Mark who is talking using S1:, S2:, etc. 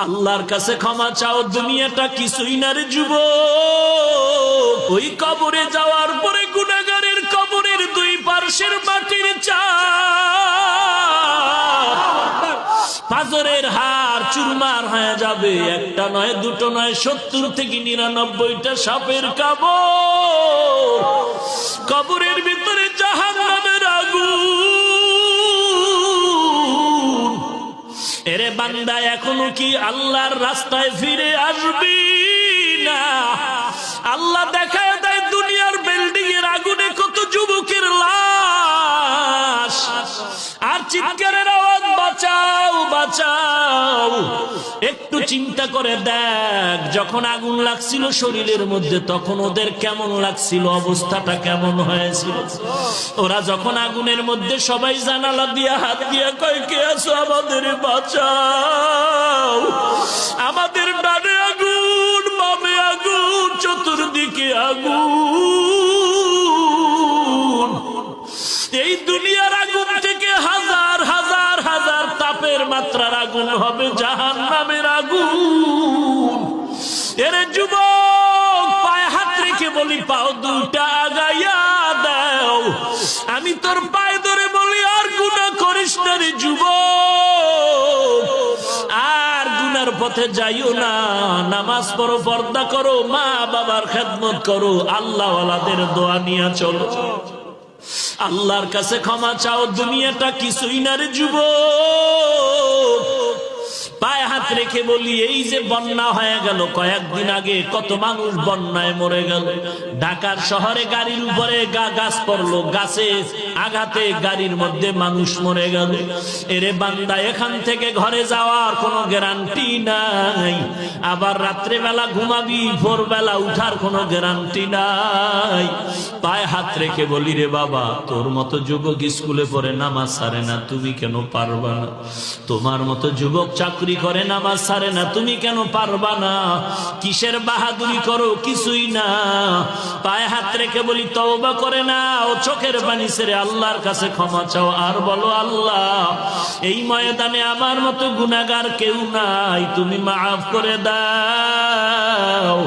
S1: আল্লাহর কাছে ক্ষমা চাও, দুনিয়াটা কিছুই না রে যুবক। ওই কবরে যাওয়ার পরে গুনাহগারের কবরের দুই পার্শ্বের মাটির চাপ পাথরের হাড় চুরমার হয়ে যাবে। একটা নয়, দুটো নয়, 70 থেকে 99টা সাপের কামড়। কবরের ভিতরে জাহান্নামের আগুন। এরে বান্দা, এখনো কি আল্লাহর রাস্তায় ফিরে আসবি না? আল্লাহ দেখায় দেয় দুনিয়ার বিল্ডিং এর আগুনে কত যুবকের লাশ, আর চিৎকারের আওয়াজ, বাঁচাও বাঁচাও। একটু চিন্তা করে দেখ, যখন আগুন লাগছিল শরীরের মধ্যে তখন ওদের কেমন লাগছিল, অবস্থাটা কেমন হয়েছিল। ওরা যখন আগুনের মধ্যে সবাই জানালা দিয়া হাত দিয়া কয়, কে আছো আমাদের বাঁচাও। আমাদের ডানে আগুন, বামে আগুন, চতুর্দিকে আগুন। এই দুনিয়ার আগুন থেকে হাজার হাজার হাজার তাপের মাত্রার আগুন হবে জাহান্নামের আগুন। এরে যুবক, পায়ে হাত রেখে বলি, পাও দুটা আগাইয়া দাও। আমি তোর পায়ে ধরে বলি, আর গুনাহ করিস না রে যুবক, আর গুনার পথে যাইও না। নামাজ পড়ো, পর্দা করো, মা বাবার খেদমত করো, আল্লাহ ওয়ালাদের দোয়া নিয়ে চলো। আল্লাহর কাছে ক্ষমা চাও, দুনিয়াটা কিছুই না রে যুবক। পায়ে হাত রেখে বলি, এই যে বন্যা হয়ে গেল কয়েকদিন আগে, কত মানুষ বন্যায় মরে গেল। ঢাকার শহরে গাড়ির উপরে গাছ পড়লো, গাছে আঘাতে গাড়ির মধ্যে মানুষ মরে গেল। এরে বান্দা, এখান থেকে ঘরে যাওয়ার কোনো গ্যারান্টি নাই। আবার রাত্রে বেলা ঘুমাবি, ভোরবেলা উঠার কোনো গ্যারান্টি নাই। পায়ে হাত রেখে বলি, রে বাবা, তোর মতো যুবক স্কুলে পড়ে নামাজ ছাড়ে না, তুমি কেন পারবা না? তোমার মতো যুবক চাকরি করে নামাজ ছাড়ে না, তুমি কেন পারবা না? কিসের বাহাদুরি করো? কিছুই না। পায়ে হাত রেখে বলি, তওবা করে না ও, চোখের পানি ছেড়ে আল্লাহর কাছে ক্ষমা চাও, আর বলো, আল্লাহ, এই ময়দানে আমার মতো গুনাহগার কেউ নাই, তুমি মাফ করে দাও।